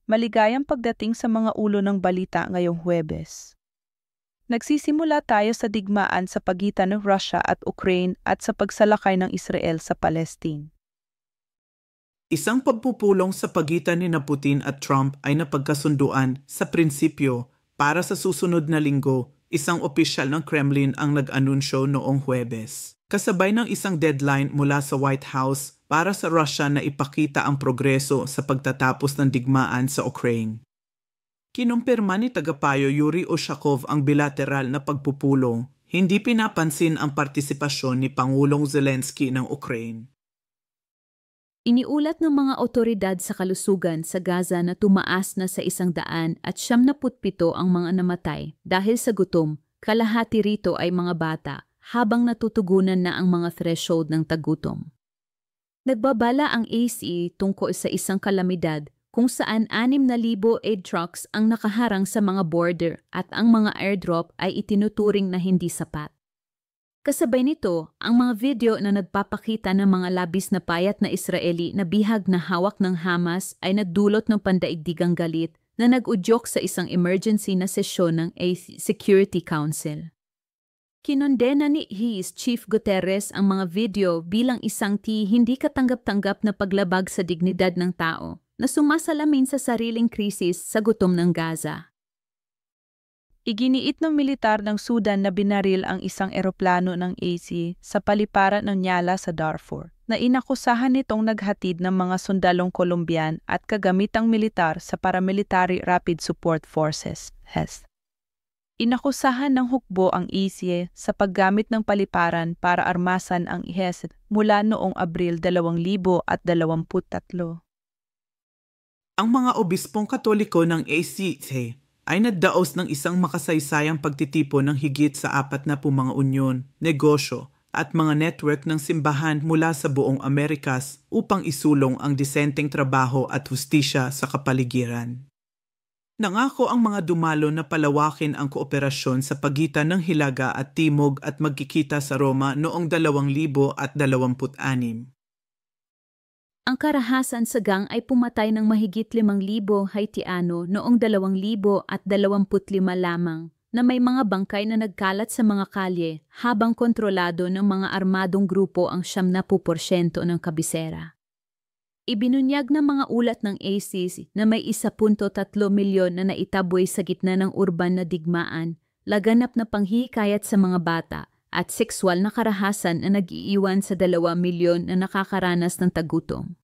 Maligayang pagdating sa mga ulo ng balita ngayong Huwebes. Nagsisimula tayo sa digmaan sa pagitan ng Russia at Ukraine at sa pagsalakay ng Israel sa Palestine. Isang pagpupulong sa pagitan ni Putin at Trump ay napagkasunduan sa prinsipyo para sa susunod na linggo, isang opisyal ng Kremlin ang nag-anunsyo noong Huwebes. Kasabay ng isang deadline mula sa White House para sa Russia na ipakita ang progreso sa pagtatapos ng digmaan sa Ukraine. Kinumpirma ni tagapayo Yuri Ushakov ang bilateral na pagpupulong, hindi pinapansin ang partisipasyon ni Pangulong Zelensky ng Ukraine. Iniulat ng mga otoridad sa kalusugan sa Gaza na tumaas na sa 177 ang mga namatay dahil sa gutom, kalahati rito ay mga bata, habang natutugunan na ang mga threshold ng tagutom. Nagbabala ang ACE tungkol sa isang kalamidad kung saan 6,000 aid trucks ang nakaharang sa mga border at ang mga airdrop ay itinuturing na hindi sapat. Kasabay nito, ang mga video na nagpapakita ng mga labis na payat na Israeli na bihag na hawak ng Hamas ay nagdulot ng pandaigdigang galit na nag-udyok sa isang emergency na sesyon ng Security Council. Kinondena ni Chief Guterres ang mga video bilang isang hindi katanggap-tanggap na paglabag sa dignidad ng tao na sumasalamin sa sariling krisis sa gutom ng Gaza. Iginiit ng militar ng Sudan na binaril ang isang eroplano ng AC sa paliparan ng Nyala sa Darfur, na inakusahan nitong naghatid ng mga sundalong Colombian at kagamitang militar sa Paramilitary Rapid Support Forces, HES. Inakusahan ng hukbo ang ICE sa paggamit ng paliparan para armasan ang IHES mula noong Abril 2023. Ang mga obispong Katoliko ng ACT ay nagdaos ng isang makasaysayang pagtitipon ng higit sa 40 mga unyon, negosyo at mga network ng simbahan mula sa buong Amerikas upang isulong ang disenteng trabaho at hustisya sa kapaligiran. Nangako ang mga dumalo na palawakin ang kooperasyon sa pagitan ng Hilaga at Timog at magkikita sa Roma noong 2026. Ang karahasan sa gang ay pumatay ng mahigit 5,000 Haitiano noong 2025 lamang na may mga bangkay na nagkalat sa mga kalye habang kontrolado ng mga armadong grupo ang 70% ng kabisera. Ibinunyag ng mga ulat ng ACS na may 1.3 milyon na naitaboy sa gitna ng urban na digmaan, laganap na panghihikayat sa mga bata at sexual na karahasan na nag-iiwan sa 2 milyon na nakakaranas ng tagutom.